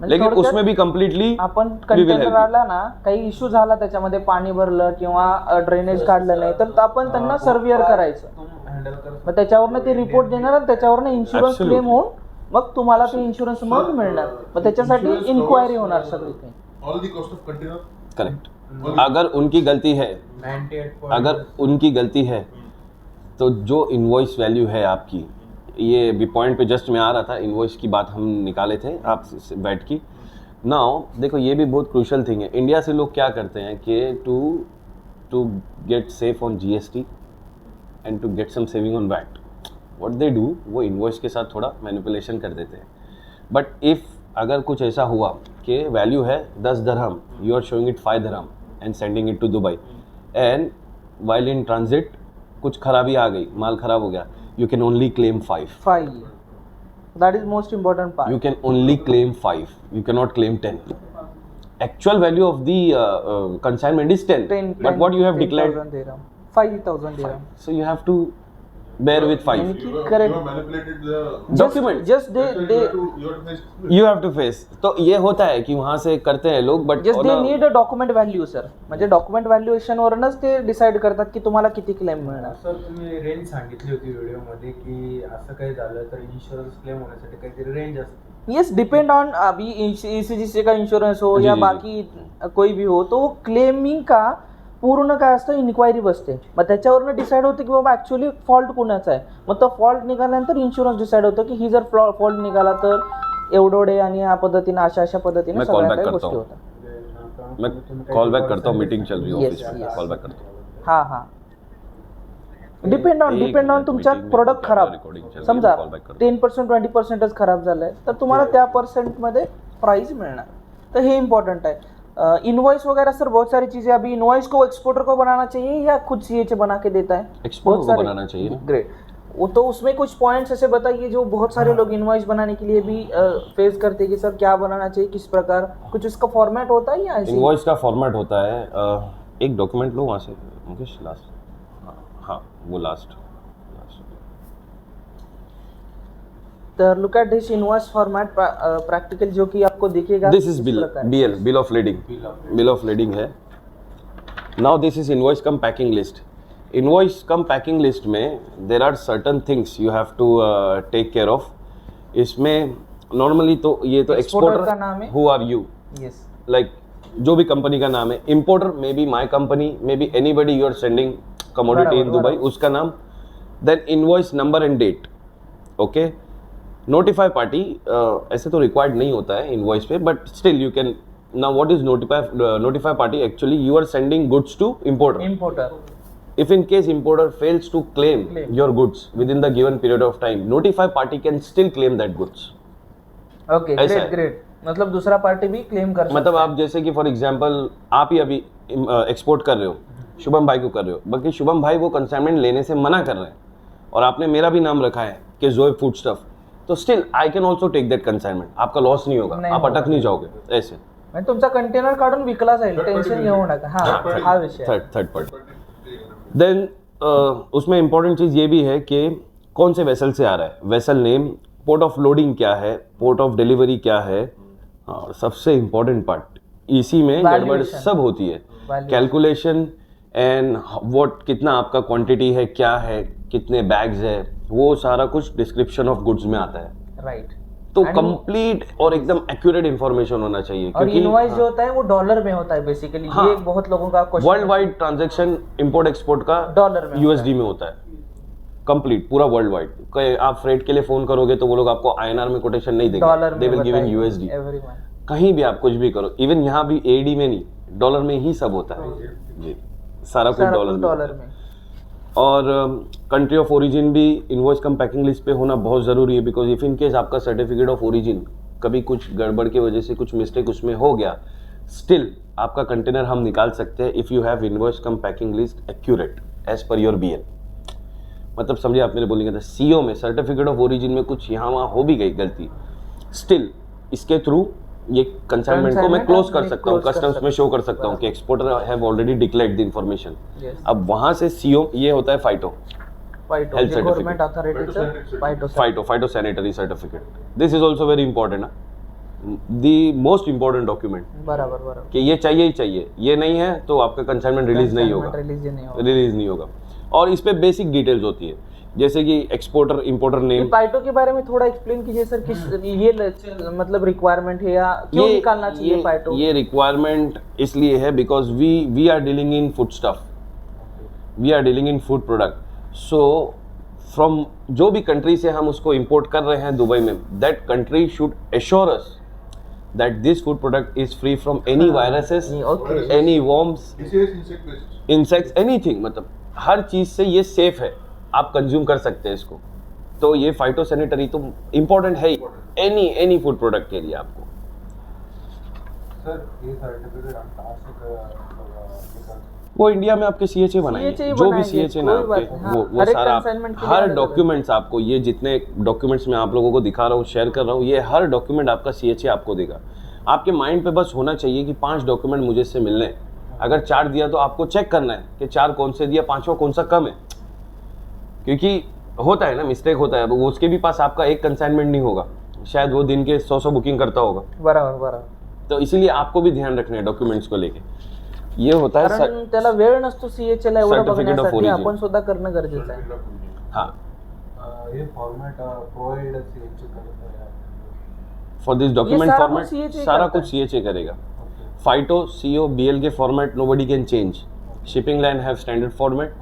लेकिन उसमें भी कम्प्लीटली आपण कंटेनर आला ना, काही इश्यू झाला त्याच्यामध्ये, पाणी भरलं किंवा ड्रेनेज काढलं नाही, तर आपण त्यांना सर्व्हिअर करायचं, तुम हँडल कर मग त्याच्यावरनं ते रिपोर्ट देणार आणि त्याच्यावरनं इन्शुरन्स Absolutely. क्लेम होऊन मग तुम्हाला ते इन्शुरन्स मग मिळणार, मग त्याच्यासाठी इन्क्वायरी होणार सगळी काही। All the cost of container. Correct. अगर उनकी गलती है, 98 अगर उनकी गलती है तो जो इनवॉइस वैल्यू है आपकी, ये भी पॉइंट पे जस्ट मैं आ रहा था, इनवॉइस की बात हम निकाले थे आप बैठ की। नाउ देखो ये भी बहुत क्रूशल थिंग है, इंडिया से लोग क्या करते हैं कि to get safe on GST and to get some saving on VAT, what they do, वो इनवॉइस के साथ थोड़ा मैनिपुलेशन कर देते हैं। बट इफ़ अगर कुछ ऐसा हुआ कि वैल्यू है 10 दरहम, यू आर शोइंग इट 5 दरहम and sending it to Dubai, and while in transit कुछ खराबी आ गई, माल खराब हो गया, you can only claim 5. 5, that is most important part. You can only claim 5. You cannot claim 10. Actual value of the consignment is 10. 10, But what you have declared, 10,000 dirham, 5,000 dirham. so you have to bear with 5. You have, Correct. you have manipulated the Document. Just you they have to face. You have to face. तो ये होता है कि वहाँ से करते हैं लोग, but just they need a document value sir, म्हणजे डॉक्युमेंट व्हॅल्युएशन वरूनच ते डिसाईड करतात की तुम्हाला किती क्लेम मिळणार। सर तुम्ही रेंज सांगितली होती व्हिडिओमध्ये की असं काही झालं तर इन्शुरन्स क्लेम होण्यासाठी काहीतरी रेंज असते। येस, डिपेंड ऑन अभी ECG का इंश्योरेंस हो जी, या जी, बाकी कोई भी हो, तो वो क्लेमिंग का पूर्ण काय असतं, इन्क्वायरी बसते, मग त्याच्यावरनं डिसाईड होतं की बाबा ॲक्च्युअली फॉल्ट कोणाचा आहे, मग तो फॉल्ट निघाल्यानंतर इन्शुरन्स डिसाईड होतं की ही जर फॉल्ट निघाला तर एवढे आणि या पद्धतीने अशा पद्धतीने मैं सगळ्या call back काही करता गोष्टी हूँ। होतात। मैं कॉल बैक करता हूँ, मीटिंग चल रही है Yes, ऑफिस में, yes. कॉल बैक करता हूँ। हां हां, डिपेंड ऑन एक तुमचा meeting में प्रोडक्ट recording खराब, चल रही है, समजा call back करतो। 10% 20%च खराब झालाय तर तुम्हाला त्या पर्सेंटमध्ये प्राइस मिळणार, तर हे इम्पॉर्टंट है। इनवॉइस वगैरह सर बहुत सारी चीजें, अभी इनवॉइस को एक्सपोर्टर को बनाना चाहिए या खुद CHA बना के देता है? एक्सपोर्टर को बनाना चाहिए ना। ग्रेट, वो तो उसमें कुछ पॉइंट्स ऐसे बताइए जो बहुत सारे लोग इनवॉइस बनाने के लिए भी फेस करते हैं कि सर क्या बनाना चाहिए, किस प्रकार, कुछ उसका फॉर्मेट होता है या ऐसे ही? इनवॉइस का फॉर्मेट होता है, एक डॉक्यूमेंट लो वहाँ से मुकेश, लास्ट हाँ वो लास्ट तर look at this invoice format practical जो कि आपको दिखेगा दिस इज इस बिल प्रकार। BL bill of lading bill of lading है. Now this is invoice cum packing list. Invoice cum packing list में there are certain things you have to take care of. इसमें normally तो ये तो Exporter का नाम exporter है? Who are you yes like जो भी कंपनी का नाम है. Importer may be my company may be anybody you are sending commodity in बराबर, दुबई बराबर. उसका नाम. Then invoice number and date. Okay. Notify party ऐसे तो रिक्वायर्ड नहीं होता है इनवॉइस पे but still you can. Now what is notify party actually you are sending goods to importer. Importer If in case importer fails to claim Claim. your goods within the given period of time, notify party can still claim that goods. Okay ऐसा great है. Great मतलब दूसरा party भी claim कर सकता मतलब है. आप जैसे कि फॉर एग्जांपल आप ही अभी एक्सपोर्ट कर रहे हो, शुभम भाई को कर रहे हो, बाकी शुभम भाई वो कंसाइनमेंट लेने से मना कर रहे हैं और आपने मेरा भी नाम रखा है कि जोएब फूड स्टफ, तो still I can also take that consignment. आपका लॉस नहीं होगा, नहीं आप होगा. अटक नहीं जाओगे ऐसे. म्हणजे तुमचा कंटेनर काढून विकला जाईल, टेन्शन घेऊ नका. हा विषय आहे. Third party. देन उसमें इंपॉर्टेंट चीज़ ये भी है कि कौन से वेसल से आ रहा है, vessel name, port of loading क्या है, पोर्ट ऑफ डिलीवरी क्या है, और सबसे इम्पोर्टेंट पार्ट इसी में गड़बड़ Valuation. सब होती है. Valuation. कैलकुलेशन एंड व्हाट कितना आपका क्वांटिटी है, क्या है, कितने बैग्स है, वो सारा कुछ डिस्क्रिप्शन ऑफ गुड्स में आता है. राइट. तो आणि- कंप्लीट और एकदम एक्यूरेट इन्फॉर्मेशन होना चाहिए और इनवॉइस जो होता है वो डॉलर में होता है बेसिकली. हाँ. ये बहुत लोगों का question world wide transaction import export का डॉलर में यूएसडी में होता है. कंप्लीट पूरा वर्ल्ड वाइड. आप फ्रेट के लिए फोन करोगे तो वो लोग आपको आईएनआर में कोटेशन नहीं देंगे, डॉलर दे में विल गिव इन बताइए यूएसडी. एवरीवन. कहीं भी आप कुछ भी करो, इवन यहाँ भी एडी में नहीं, डॉलर में ही सब होता है जी. सारा कुछ सारा डॉलर कुछ में होता डॉलर है. में. और कंट्री ऑफ ओरिजिन भी इनवॉइस कम पैकिंग लिस्ट पे होना बहुत ज़रूरी है. बिकॉज इफ इन केस आपका सर्टिफिकेट ऑफ ओरिजिन कभी कुछ गड़बड़ की वजह से कुछ मिस्टेक उसमें हो गया, स्टिल आपका कंटेनर हम निकाल सकते हैं if you have invoice cum packing list accurate as per your BL. मतलब समझिए आप मेरे बोलेंगे था सीओ में सर्टिफिकेट ऑफ ओरिजिन में कुछ यहाँ वहाँ हो भी गई गलती, स्टिल इसके थ्रू ये कंसाइनमेंट को मैं क्लोज कर सकता हूँ, कस्टम्स में शो कर सकता हूँ कि exporter have already declared the information. Yes. अब वहाँ से सीओ ये होता है phyto. Phyto Health certificate. Government अथॉरिटीचं phyto. Phyto sanitary certificate. This is also very important. The most important document बराबर बराबर. कि ये चाहिए ही चाहिए, ये नहीं है तो आपका कंसाइनमेंट रिलीज नहीं होगा, रिलीज नहीं होगा. और इस पे बेसिक डिटेल्स होती है जैसे कि एक्सपोर्टर इंपोर्टर नेम. पाइटो के बारे में थोड़ा एक्सप्लेन कीजिए सर. किस ये मतलब रिक्वायरमेंट है या क्यों निकालना चाहिए पाइटो? ये रिक्वायरमेंट इसलिए है because we are dealing in food stuff, we are dealing in food product. So from जो भी कंट्री से हम उसको इंपोर्ट कर रहे हैं दुबई में, that country should assure us that this food product is free from any viruses, Okay. any worms, DCS insect basis. insects, anything. मतलब हर चीज़ से ये सेफ है, आप कंज्यूम कर सकते हैं इसको. तो ये फाइटो सैनिटरी तो इम्पोर्टेंट है ही एनी फूड प्रोडक्ट के लिए आपको. सर ये सर्टिफिकेट हम कहाँ से निकाल? वो इंडिया में आपके सीएचए बनाएंगे, CHA जो भी बनाएंगे, सीएचए ना कोई बात आपके नहीं, हाँ, वो हर एक सारा consignment के लिए हर अलग-अलग। डॉक्यूमेंट्स आपको, ये जितने डॉक्यूमेंट्स मैं आप लोगों को दिखा रहा हूँ, शेयर कर रहा हूँ, ये हर डॉक्यूमेंट आपका सीएचए आपको देगा. आपके माइंड पे बस होना चाहिए कि 5 डॉक्यूमेंट मुझे इससे मिलने हैं. अगर 4 दिया तो आपको चेक करना है कि 4 कौन से दिया, 5वां कौन सा कम है. क्योंकि होता है ना, मिस्टेक होता है. वो उसके भी पास आपका एक कंसाइनमेंट नहीं होगा, शायद वो दिन के 100 बुकिंग करता होगा. बराबर बराबर. तो इसीलिए आपको भी ध्यान रखना है डॉक्यूमेंट्स को लेके. ये होता है कारण त्याला वेळ नसतो सीएचए ला एवढं Certificate of बघण्यासाठी, origin. आपण सुद्धा करणं गरजेचं आहे. हाँ. ये फॉर्मेट प्रोवाइड सीएचए करता है. फॉर दिस डॉक्यूमेंट सारा फॉर्मेट कुछ CHA सारा करता कुछ सीएचए करेगा. फाइटो सीओ बीएल के format nobody can change. Shipping line have standard format,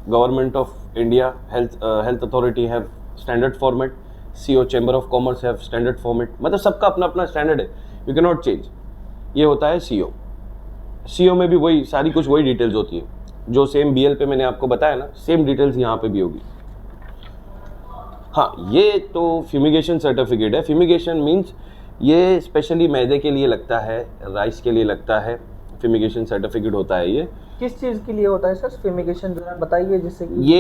government of India health authority have standard format, CO chamber of commerce have standard format. मतलब सबका अपना अपना स्टैंडर्ड है, यू कैन नॉट चेंज. ये होता है CO. CO में भी वही सारी कुछ वही डिटेल्स होती है जो सेम बीएल पे मैंने आपको बताया ना, सेम डिटेल्स यहाँ पे भी होगी. हाँ, ये तो फ्यूमिगेशन सर्टिफिकेट है. फ्यूमिगेशन मीन्स ये स्पेशली मैदे के लिए लगता है, राइस के लिए लगता है. फ्यूमिगेशन सर्टिफिकेट होता है ये. किस चीज के लिए होता है सर फ्यूमिगेशन, जरा बताइए. जिससे कि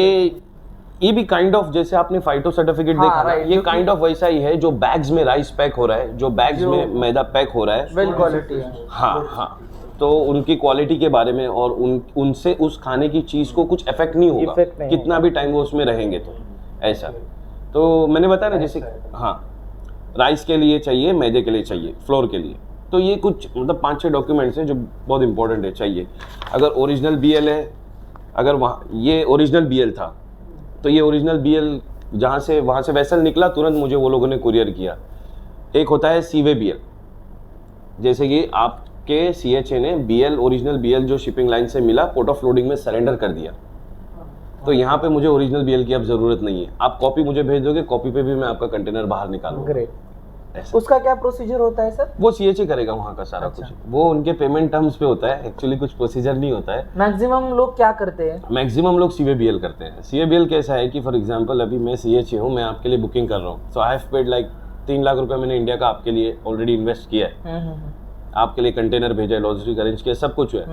ये भी काइंड ऑफ जैसे आपने फाइटो सर्टिफिकेट हाँ, देखा ना, right, ये जो काइंड ऑफ वैसा ही है जो बैग्स में राइस पैक हो रहा है, जो बैग्स में मैदा पैक हो रहा है. वेल क्वालिटी है. हाँ हाँ, तो उनकी क्वालिटी के बारे में और उनसे उस खाने की चीज़ को कुछ इफेक्ट नहीं होगा, Effect नहीं कितना भी टाइम वो उसमें रहेंगे तो ऐसा। तो मैंने बताया ना जैसे हाँ राइस के लिए चाहिए, मैदे के लिए चाहिए, फ्लोर के लिए, तो ये कुछ मतलब 5-6 डॉक्यूमेंट्स हैं जो बहुत इंपॉर्टेंट है चाहिए। अगर ओरिजिनल BL है, अगर वहाँ ये ओरिजिनल BL था तो ये ओरिजिनल BL वहाँ से वेसल निकला तुरंत मुझे वो लोगों ने कुरियर किया। एक होता है सीवे BL, जैसे कि आपके CHA ने BL ओरिजिनल BL जो शिपिंग लाइन से मिला पोर्ट ऑफ लोडिंग में सरेंडर कर दिया, तो यहाँ पे मुझे ओरिजिनल BL की अब ज़रूरत नहीं है, आप कॉपी मुझे भेज दोगे, कॉपी पे भी मैं आपका कंटेनर बाहर निकालूंगा। ग्रेट। ऐसा उसका क्या प्रोसीजर होता है सर? वो CHA करेगा वहाँ का सारा कुछ, वो उनके पेमेंट टर्म्स पे होता है, एक्चुअली कुछ प्रोसीजर नहीं होता है। मैक्सिमम लोग क्या करते हैं? मैक्सिमम लोग सीवे BL करते हैं। सीवे BL कैसा है कि फॉर एग्जांपल अभी मैं CHA हूँ, मैं आपके लिए बुकिंग कर रहा हूँ, so I have paid like 3 lakh रुपए मैंने इंडिया का आपके लिए ऑलरेडी इन्वेस्ट किया है, आपके लिए कंटेनर भेजा है, लॉजिस्टिक अरेंज किया, सब कुछ है।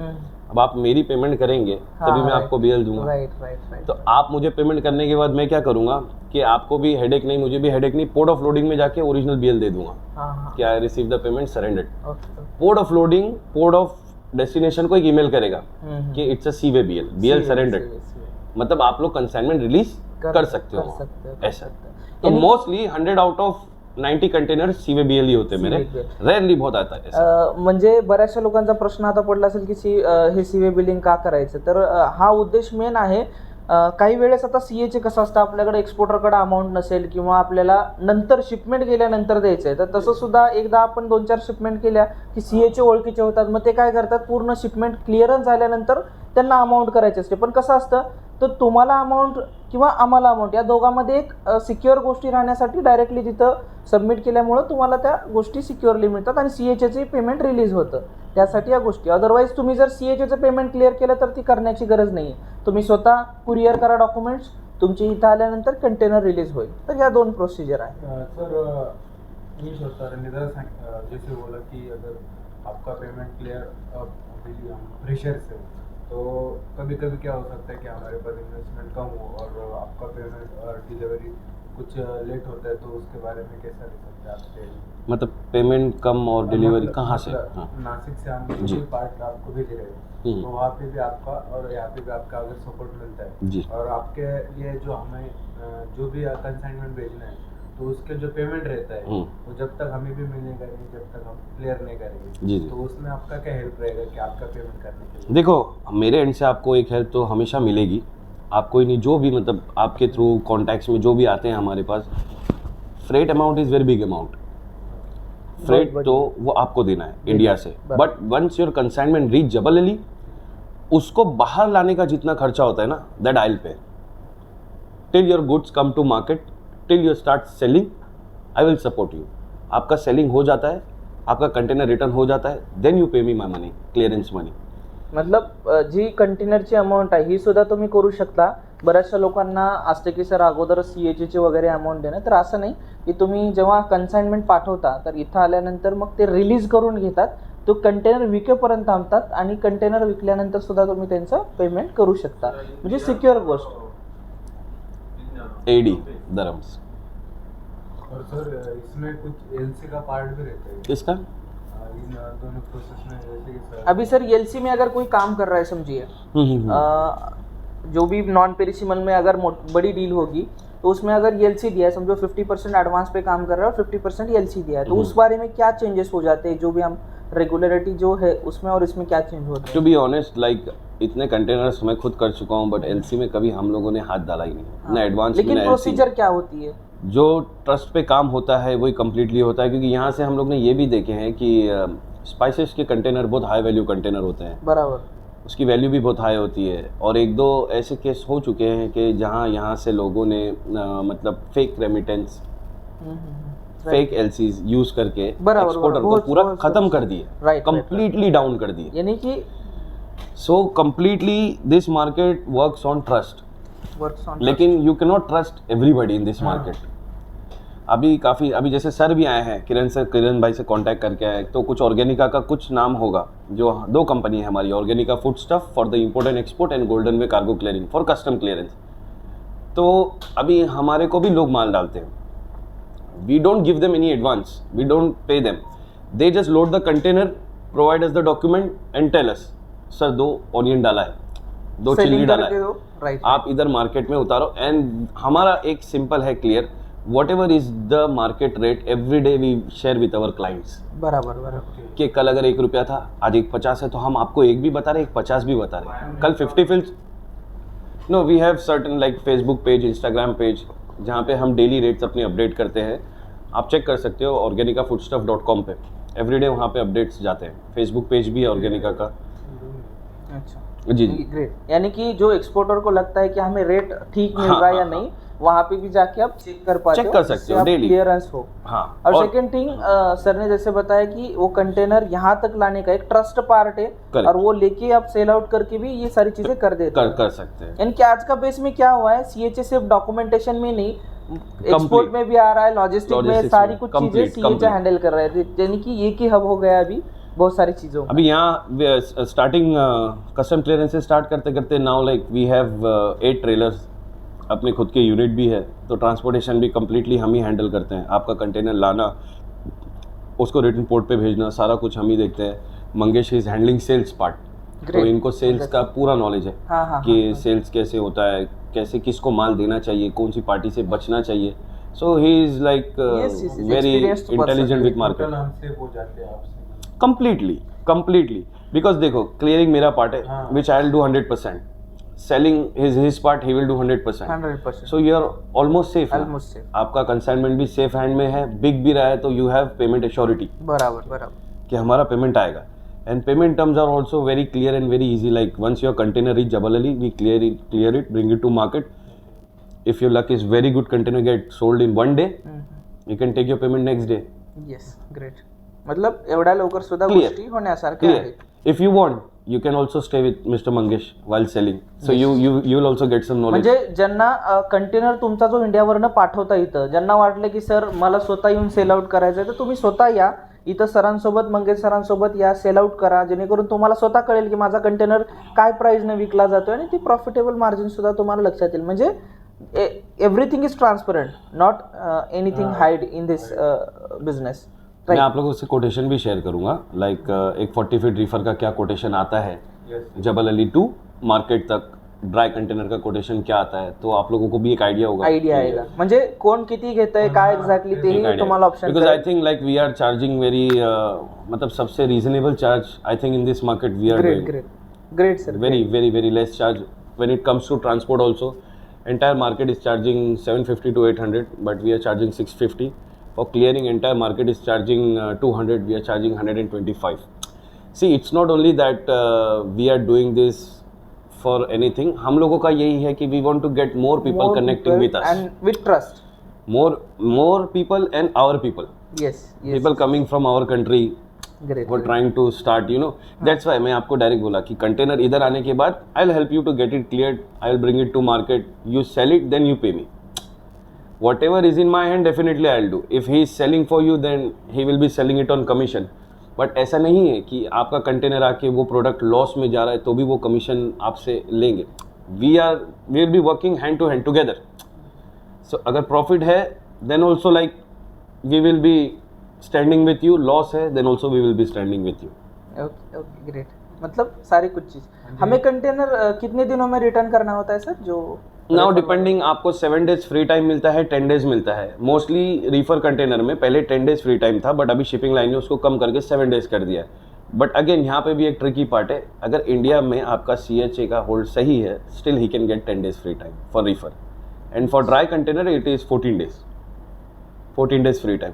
अब आप मेरी पेमेंट करेंगे तभी मैं आपको BL दूंगा। राइट। तो आप मुझे पेमेंट करने के बाद मैं क्या करूंगा कि आपको भी हेडेक नहीं, मुझे भी हेडेक नहीं, पोर्ट ऑफ लोडिंग में जाके ओरिजिनल BL दे दूंगा कि I receive the payment surrendered. Port of loading port of destination को एक ईमेल करेगा कि इट्स अ सीवे BL सरेंडर्ड, मतलब आप लोग कंसाइनमेंट रिलीज कर सकते हो ऐसा। तो mostly 100 out of 90 container seaway BL ही होते मेरे, रेअरली बहुत आता है ऐसा। म्हणजे बऱ्याचशा लोकांचा प्रश्न आता पडला असेल की हे सीवे बिलिंग का करायचं, तर हा उद्देश मेन आहे। काही वेळेस आता CHA कसं असतं, आपल्याकडे एक्सपोर्टरकडे अमाऊंट नसेल किंवा आपल्याला नंतर शिपमेंट गेल्यानंतर द्यायचं आहे, तर तसं सुद्धा एकदा आपण 2-4 शिपमेंट केल्या की CHA ओळखीचे होतात, मग ते काय करतात पूर्ण शिपमेंट क्लिअरन्स झाल्यानंतर त्यांना अमाऊंट करायची असते। पण कसं असतं, तर तुम्हाला अमाऊंट किंवा आम्हाला अमाऊंट या दोघांमध्ये एक सिक्युअर गोष्टी राहण्यासाठी डायरेक्टली तिथं सबमिट केल्यामुळं तुम्हाला त्या गोष्टी सिक्युअरली मिळतात आणि CHAचे पेमेंट रिलीज होतं, त्यासाठी या गोष्टी। अदरवाईज तुम्ही जर CHAचं पेमेंट क्लिअर केलं तर ती करण्याची गरज नाही आहे, तुम्ही स्वतः कुरिअर करा डॉक्युमेंट्स, तुमची इथं आल्यानंतर कंटेनर रिलीज होईल। तर या 2 प्रोसिजर आहे। सर सर ने जैसे बोला कि अगर आपका पेमेंट क्लियर प्रेशर से, तो कभी कभी क्या हो सकता है कि हमारे पास इन्वेस्टमेंट कम हो और आपका पेमेंट और डिलीवरी कुछ लेट होता है, तो उसके बारे में कैसा रह सकता है आपके? मतलब पेमेंट कम और डिलीवरी कहाँ से? हाँ। नासिक से हम जो पार्ट आपको भेज रहे हैं, तो वहाँ पे भी आपका और यहाँ पे भी आपका अगर सपोर्ट मिलता है जी, और आपके लिए जो हमें जो भी कंसाइनमेंट भेजना है, तो उसके जो पेमेंट रहता है वो जब तक हमें भी मिलेगा नहीं, जब तक हम क्लियर नहीं करेंगे, जी। तो उसमें आपका क्या हेल्प रहेगा कि आपका पेमेंट करने के लिए? देखो मेरे एंड से आपको एक हेल्प तो हमेशा मिलेगी, आपको ही नहीं, जो भी मतलब आपके थ्रू कॉन्टैक्ट्स में जो भी आते हैं हमारे पास, freight amount is very big amount, freight तो वो आपको देना है इंडिया से, but once your consignment reach Jebel Ali, उसको बाहर लाने का जितना खर्चा होता है ना, that I will pay till your goods come to market, till you start selling, I will support you. आपका सेलिंग हो जाता है, आपका कंटेनर रिटर्न हो जाता है, then you pay me my money, clearance money. मतलब जी कंटेनरची अमाऊंट आहे ही सुद्धा तुम्ही करू शकता। बऱ्याचशा लोकांना असते की सर अगोदर CHAचे वगैरे अमाऊंट देणं, तर असं नाही की तुम्ही जेव्हा कन्साइनमेंट पाठवता तर इथं आल्यानंतर मग ते रिलीज करून घेतात, तो कंटेनर विकेपर्यंत थांबतात आणि कंटेनर विकल्यानंतर सुद्धा तुम्ही त्यांचं पेमेंट करू शकता, म्हणजे सिक्युअर गोष्ट। AD दरम्स। और सर इसमें कुछ LC का पार्ट भी रहता है किसका? इन दोनों प्रोसेस में, जैसे कि सर अभी सर LC में अगर कोई काम कर रहा है समझिए, जो भी नॉन पेरिशेबल में अगर बड़ी डील होगी तो उसमें अगर LC दिया है, समझो 50% एडवांस पे काम कर रहा है और 50% LC दिया है, तो उस बारे में क्या चेंजेस हो जाते हैं, जो भी हम रेगुलरिटी जो है उसमें और इसमें क्या चेंज होता है? टू बी ऑनेस्ट लाइक इतने कंटेनर्स मैं खुद कर चुका हूँ, बट LC में कभी हम लोगों ने हाथ डाला ही नहीं, ना एडवांस में, लेकिन ना LC। प्रोसीजर क्या होती है? जो ट्रस्ट पे काम होता है वही कम्प्लीटली होता है, क्योंकि यहाँ से हम लोग ने ये भी देखे हैं कि स्पाइसेस के कंटेनर बहुत हाई वैल्यू कंटेनर होते हैं, बराबर, उसकी वैल्यू भी बहुत हाई होती है, और 1-2 ऐसे केस हो चुके हैं कि जहाँ यहाँ से लोगों ने मतलब fake remittance, fake LCs use करके एक्सपोर्टर को पूरा खत्म कर दिए, राइट, कंप्लीटली डाउन कर दिए। यानी कि so completely this market works on trust, लेकिन you can not trust everybody in this market. अभी जैसे सर भी आए हैं, किरण भाई से कांटेक्ट करके आए, तो कुछ ऑर्गेनिका का कुछ नाम होगा, जो 2 कंपनी है हमारी, Organica food stuff for the import and export and golden way cargo clearing for custom clearance. तो अभी हमारे को भी लोग माल डालते हैं, we don't give them any advance, we don't pay them, they just load the container provide us the document and tell us sir 2 onion डाला है, 2 चिल्ली सेलिंग डाला करके है, दो, राइट। आप इधर मार्केट में उतारो। एंड हमारा एक सिंपल है, clear, whatever is the market rate every day we share with our clients. बराबर बराबर। कि कल अगर 1 रुपया था, आज 1.50 है, तो हम आपको 1 भी बता रहे, 1.50 भी बता रहे, कल 50 fils. No, we have certain like Facebook page, Instagram page, जहाँ पे हम डेली रेट्स अपने अपडेट करते हैं। आप चेक कर सकते हो organicafoodstuff.com पे, एवरीडे वहाँ पे अपडेट्स जाते हैं। फेसबुक पेज भी है ऑर्गेनिका का। अच्छा जी ग्रेट। यानी कि जो एक्सपोर्टर को लगता है कि हमें रेट ठीक मिल हाँ, रहा है या हाँ, नहीं, वहाँ पे भी जाके आप चेक कर पाते चेक कर सकते हो daily। क्लियरेंस हो। हाँ, और सेकंड थिंग, सर ने जैसे बताया कि वो कंटेनर यहाँ तक लाने का एक ट्रस्ट पार्ट है, Correct। और वो लेके आप सेल आउट करके भी ये सारी चीजें कर देते हैं। कर सकते हैं। यानी कि आज का बेस में क्या हुआ है, सीएचए सिर्फ डॉक्यूमेंटेशन में नहीं, एक्सपोर्ट में भी आ रहा है, लॉजिस्टिक में, Logistics सारी में, कुछ complete, चीजें सीएचए complete। हैंडल कर रहे थे। यानी कि ये की हब हो गया अभी बहुत सारी चीजों का। अभी यहाँ स्टार्टिंग कस्टम क्लियरेंस से स्टार्ट करते करते now like we have 8 trailers, अपने खुद के यूनिट भी है, तो ट्रांसपोर्टेशन भी कम्प्लीटली हम ही हैंडल करते हैं। आपका कंटेनर लाना, उसको रिटर्न पोर्ट पे भेजना, सारा कुछ हम ही देखते हैं। Mangesh is handling sales part, तो Great। इनको सेल्स का पूरा नॉलेज है हाँ, हाँ, कि हाँ। सेल्स कैसे होता है, कैसे किसको माल देना चाहिए, कौन सी पार्टी से बचना चाहिए। So he is like Yes, yes, he's very experienced person। Intelligent with market. Total हमसे वो जाते हैं आपसे। कंप्लीटली बिकॉज देखो, क्लियरिंग मेरा पार्ट है, हाँ। Which I will do 100%, selling his part he will do 100%। 100%। So you are almost safe. Almost safe। आपका कंसाइनमेंट भी सेफ हैंड में है, बिक भी रहा है तो यू हैव पेमेंट एश्योरिटी बराबर बराबर। कि हमारा पेमेंट आएगा। And payment terms are also very clear and very easy, like once your container reach Jebel Ali, we clear it, bring it to market. If your luck is very good, container get sold in 1 day, you can take your payment next day. Yes, great. मतलब एवढ्या लवकर सुद्धा Clear। गोष्टी होण्यासारख्या Clear. आहेत। If you want, you can also stay with Mr. Mangesh while selling. So you will also get some knowledge. म्हणजे ज्यांना container तुमचा जो इंडियावरनं पाठवता इथं, ज्यांना वाटलं की सर मला स्वतः येऊन सेल आउट करायचं आहे, तर तुम्ही स्वतः या इथं, सरांसोबत, मंगेश सरांसोबत या, सेल आउट करा, जेणेकरून तुम्हाला स्वतः कळेल की माझा कंटेनर काय प्राइसने विकला जातोय आणि ती प्रॉफिटेबल मार्जिन सुद्धा तुम्हाला लक्षात येईल। म्हणजे everything is transparent, not anything hide in this business. मैं आप लोगों से कोटेशन भी शेयर करूंगा, लाइक एक 40 फीट रीफर का क्या कोटेशन आता है जबल अली टू मार्केट तक, ड्राई कंटेनर का कोटेशन क्या आता है, तो आप लोगों को भी एक आइडिया होगा। आयडिया आएगा, म्हणजे कोण किती घेतंय, काय एक्झॅक्टली तेही तुम्हाला option. Because I think like we are charging very, मतलब सबसे reasonable charge I think in this market we are great great great sir. very less charge when it comes to transport also. Entire market is charging 750 to 800, but we are charging 650. For clearing, entire market is charging 200, we are charging 125. See, it's not only that we are doing this for anything. हम लोगों का यही है कि we want to get more people connecting with us. and with trust। More people and our people. yes yes People coming from our country. great वो trying to start, you know, that's why मैं आपको direct बोला कि container इधर आने के बाद I will help you to get it cleared, I will bring it to market, you sell it, then you pay me, whatever is in my hand definitely I will do. If he is selling for you then he will be selling it on commission. But ऐसा नहीं है कि आपका container आके वो product loss में जा रहा है तो भी वो कमीशन आपसे लेंगे। We will be working hand to hand together. So अगर प्रॉफिट है then also like we will be standing with you, loss है then also we will be standing with you. Okay okay great. मतलब सारी कुछ चीज हमें container कितने दिनों में रिटर्न करना होता है सर? जो नाउ डिपेंडिंग, आपको 7 days फ्री टाइम मिलता है, 10 days मिलता है। मोस्टली रीफर कंटेनर में पहले 10 days फ्री टाइम था, बट अभी शिपिंग लाइन ने उसको कम करके 7 days कर दिया है। बट अगेन यहाँ पे भी एक ट्रिकी पार्ट है, अगर इंडिया में आपका CHA का होल्ड सही है, still he can get 10 days free time for Reifer, and for dry container it is 14 days, 14 days free time.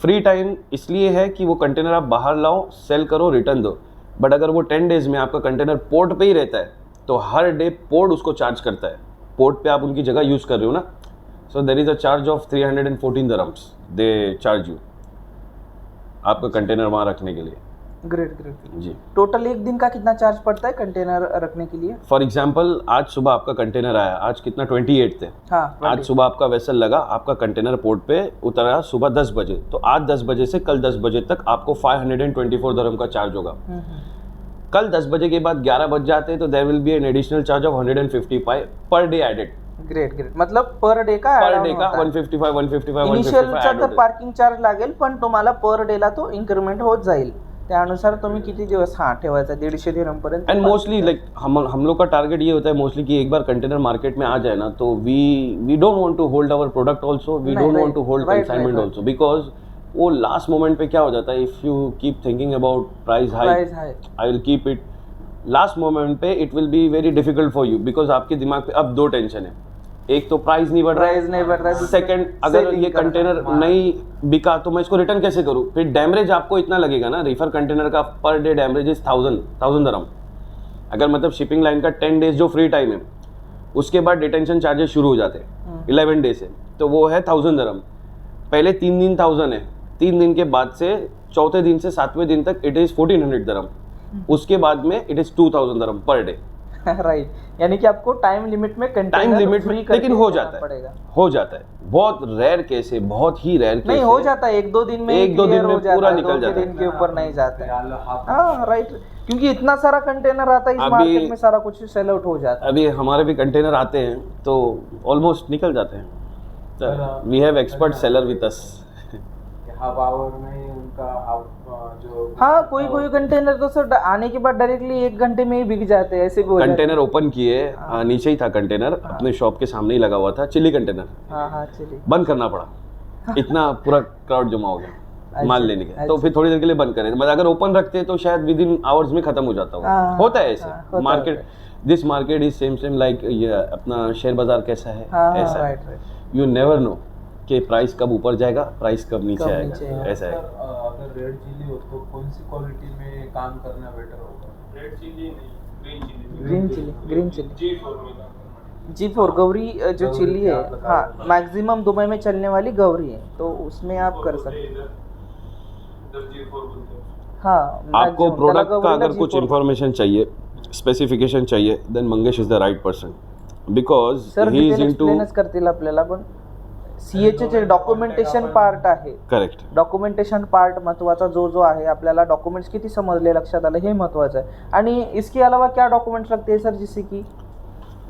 Free time इसलिए है कि वो कंटेनर आप बाहर लाओ, सेल करो, रिटर्न दो। बट अगर वो 10 days में आपका कंटेनर पोर्ट पे ही रहता है तो हर डे पोर्ट उसको चार्ज करता है। पोर्ट पे आप उनकी जगह यूज़ कर रहे हो ना, so there is a charge of 314 dirhams they charge you आपका कंटेनर वहाँ रखने के लिए। ग्रेट ग्रेट जी, टोटल एक दिन का कितना चार्ज पड़ता है कंटेनर रखने के लिए? फॉर एग्जाम्पल आज सुबह आपका कंटेनर आया, आज कितना 28 थे, हाँ आज सुबह आपका वेसल लगा, आपका कंटेनर पोर्ट पे उतरा सुबह 10 बजे, तो आज 10 बजे से कल 10 बजे तक आपको 524 dirham का चार्ज होगा। कल 10 बजे के बाद 11 बज जाते तो there will be an additional charge of 155 per day added. Great great. मतलब पर डे का पर डे का 155 इनिशियलचा तर पार्किंग चार्ज लागेल, पण तुम्हाला पर डेला तो इन्क्रीमेंट होत जाईल त्यानुसार तुम्ही किती दिवस ठेवायचा 150 दिरहम पर्यंत. एंड मोस्टली लाइक हम लोग का टारगेट ये होता है मोस्टली कि एक बार कंटेनर मार्केट में आ जाए ना तो we don't want to hold our product also, we नहीं, don't want right, to hold right, consignment right, also, because वो लास्ट मोमेंट पे क्या हो जाता है, if you keep thinking about price price high, high. I will keep it, last moment पे it will be very difficult for you, because आपके दिमाग पे अब दो टेंशन है, एक तो प्राइस नहीं बढ़ रहा प्राइस नहीं बढ़ रहा है, सेकंड अगर selling ये करना, कंटेनर नहीं बिका तो मैं इसको रिटर्न कैसे करूँ, फिर डैमरेज आपको इतना लगेगा ना, रिफर कंटेनर का पर डे डैमरेज इज 1000 दरम, अगर मतलब शिपिंग लाइन का 10 डेज जो फ्री टाइम है उसके बाद डिटेंशन चार्जेस शुरू हो जाते हैं 11 डे से, तो वो है 1000 दरम, पहले 3 दिन 1000 है, 3 दिन के बाद से चौथे दिन से 7वें दिन तक इट इज़ 1400 दरम, उसके बाद में it is 2000 दरम per day. Right, यानी कि आपको टाइम लिमिट में टाइम कंटेनर लिमिट फ्री में लेकिन हो जाता पड़ेगा. है, हो जाता है, बहुत रेयर केस है, बहुत ही रेयर केस नहीं हो जाता है, 1-2 दिन में एक दो clear दिन में हो जाता पूरा है, निकल 2 जाता है. दिन के ऊपर नहीं जाता है. फिलहाल हाफ हाँ राइट, क्योंकि इतना सारा कंटेनर आता है इस अभी- मार्केट में, सारा कुछ सेल आउट हो जाता है. अभी हमारे भी कंटेनर आते हैं तो ऑलमोस्ट निकल जाते हैं, we have expert seller with us. Half hour में ही उनका हाफ जो हाँ, कोई कंटेनर तो सर आने के बाद डायरेक्टली 1 घंटे में ही बिक जाते हैं, ऐसे भी हो जाते हैं. कंटेनर ओपन किए, नीचे ही था कंटेनर, अपने शॉप के सामने ही लगा हुआ था, चिल्ली कंटेनर, हाँ चलिए. बंद करना पड़ा, इतना पूरा क्राउड जमा हो गया माल लेने के, तो फिर थोड़ी देर के लिए बंद करें, मतलब अगर ओपन रखते तो शायद विद इन आवर्स में खत्म हो जाता हाँ, होता है हाँ, ऐसे होता market, this market is same like ये अपना शेयर बाजार कैसा है, हाँ ऐसा राइट है, राइट. यू नेवर नो कि प्राइस कब ऊपर जाएगा, प्राइस कब नीचे कब आएगा, नीचे आएगा. ऐसा है. अगर रेड चिल्ली हो तो कौन सी क्वालिटी में काम करना बेटर होगा? रेड चिल्ली नहीं, ग्रीन चिल्ली G4 में काम करना. G4 गौरी जो गौरी चिल्ली क्या है, बता हाँ रहे हो? मैक्सिमम दुबई में चलने वाली गौरी है, तो उसमें आप कर सकते हैं. इधर G4 बोलते हैं. हाँ आपको maximum. प्रोडक्ट त्याला का गौरीला अगर कुछ G4. इन्फॉर्मेशन चाहिए, स्पेसिफिकेशन चाहिए, then Mangesh is the right person, because sir he is detail into एक्सप्लेनच करतील आपल्याला, पण CH चे डॉक्युमेंटेशन पार्ट आहे, करेक्ट. डॉक्युमेंटेशन पार्ट महत्वाचा जो आहे, आपल्याला डॉक्युमेंट्स किती समजले लक्षात आलं हे महत्वाचं आहे. आणि इसके अलावा क्या डॉक्युमेंट्स लगते हैं सर, जैसे की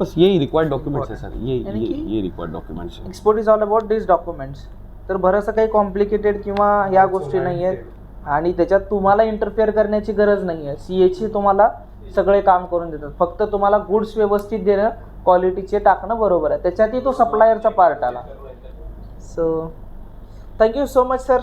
बस यही रिक्वायर्ड डॉक्यूमेंट्स है सर, यानी कि? ये रिक्वायर्ड डॉक्यूमेंट्स है. Export is all about this documents. तर बरंचसं काही कॉम्प्लिकेटेड किंवा या गोष्टी नाही आहेत, आणि त्याच्यात तुम्हाला इंटरफेअर करण्याची गरज नाही आहे. CH तुम्हाला सगळे काम करून देतात, फक्त तुम्हाला गुड्स व्यवस्थित देणं, क्वालिटीचे टाकणं बरोबर आहे, त्याच्यातही तो सप्लायरचा पार्ट आला. So thank you so much sir.